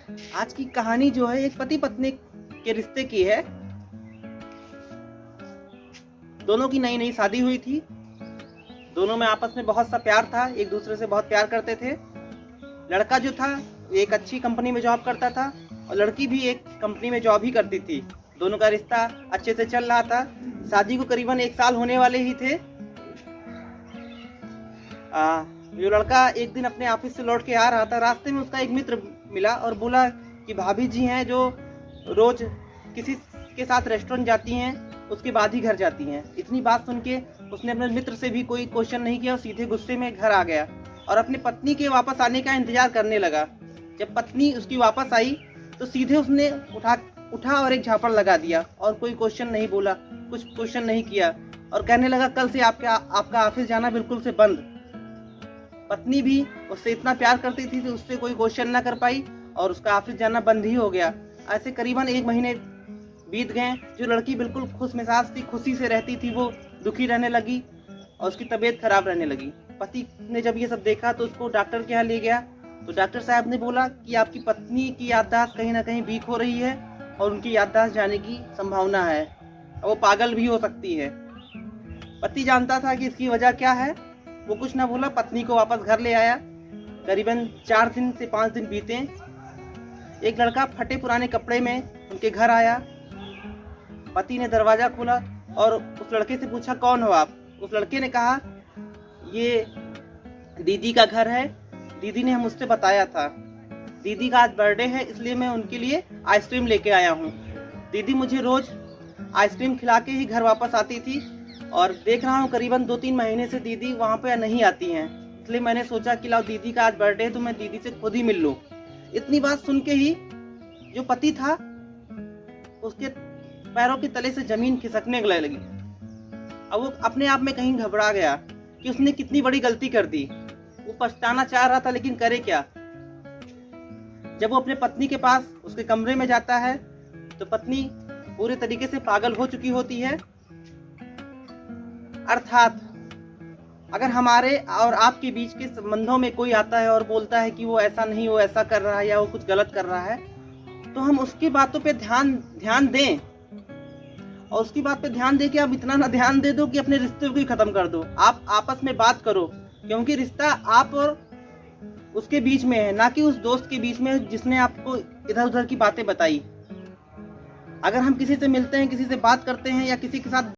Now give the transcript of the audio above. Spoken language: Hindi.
आज की कहानी जो है एक पति पत्नी के रिश्ते की है। दोनों की नई नई शादी हुई थी। दोनों में आपस में बहुत सा प्यार था, एक दूसरे से बहुत प्यार करते थे। लड़का जो था एक अच्छी कंपनी में जॉब करता था और लड़की भी एक कंपनी में जॉब ही करती थी। दोनों का रिश्ता अच्छे से चल रहा था। शादी को करीबन 1 साल होने वाले ही थे। जो लड़का एक दिन अपने ऑफिस से लौट के आ रहा था, रास्ते में उसका एक मित्र मिला और बोला कि भाभी जी हैं जो रोज किसी के साथ रेस्टोरेंट जाती हैं, उसके बाद ही घर जाती हैं। इतनी बात सुन के उसने अपने मित्र से भी कोई क्वेश्चन नहीं किया और सीधे गुस्से में घर आ गया और अपनी पत्नी के वापस आने का इंतजार करने लगा। जब पत्नी उसकी वापस आई तो सीधे उसने उठा और एक झापड़ लगा दिया और कोई क्वेश्चन नहीं बोला, कुछ क्वेश्चन नहीं किया और कहने लगा कल से आपका ऑफिस जाना बिल्कुल से बंद। पत्नी भी उससे इतना प्यार करती थी कि उससे कोई क्वेश्चन ना कर पाई और उसका ऑफिस जाना बंद ही हो गया। ऐसे करीबन 1 महीने बीत गए। जो लड़की बिल्कुल खुश मिजाज थी, खुशी से रहती थी, वो दुखी रहने लगी और उसकी तबीयत खराब रहने लगी। पति ने जब ये सब देखा तो उसको डॉक्टर के यहाँ ले गया तो डॉक्टर साहब ने बोला कि आपकी पत्नी की याददाश्त कहीं ना कहीं वीक हो रही है और उनकी याददाश्त जाने की संभावना है, वो पागल भी हो सकती है। पति जानता था कि इसकी वजह क्या है, वो कुछ ना बोला, पत्नी को वापस घर ले आया। करीबन 4 दिन से 5 दिन बीते। एक लड़का फटे पुराने कपड़े में उनके घर आया। पति ने दरवाजा खोला और उस लड़के से पूछा कौन हो आप। उस लड़के ने कहा ये दीदी का घर है, दीदी ने मुझसे बताया था, दीदी का आज बर्थडे है इसलिए मैं उनके लिए आइसक्रीम लेके आया हूँ। दीदी मुझे रोज आइसक्रीम खिला के ही घर वापस आती थी और देख रहा हूँ करीबन 2-3 महीने से दीदी वहाँ पे नहीं आती हैं, इसलिए मैंने सोचा कि लाओ दीदी का आज बर्थडे है तो मैं दीदी से खुद ही मिल लूँ। इतनी बात सुन के ही जो पति था उसके पैरों के तले से जमीन खिसकने लगी। अब वो अपने आप में कहीं घबरा गया कि उसने कितनी बड़ी गलती कर दी। वो पछताना चाह रहा था लेकिन करे क्या। जब वो अपने पत्नी के पास उसके कमरे में जाता है तो पत्नी पूरे तरीके से पागल हो चुकी होती है। अर्थात अगर हमारे और आपके बीच के संबंधों में कोई आता है और बोलता है कि वो ऐसा नहीं, वो ऐसा कर रहा है या वो कुछ गलत कर रहा है, तो हम उसकी बातों पे ध्यान दें और उसकी बात पे ध्यान दे के आप इतना ना ध्यान दे दो कि अपने रिश्ते को ही खत्म कर दो। आप आपस में बात करो, क्योंकि रिश्ता आप और उसके बीच में है, ना कि उस दोस्त के बीच में जिसने आपको इधर उधर की बातें बताई। अगर हम किसी से मिलते हैं, किसी से बात करते हैं या किसी के साथ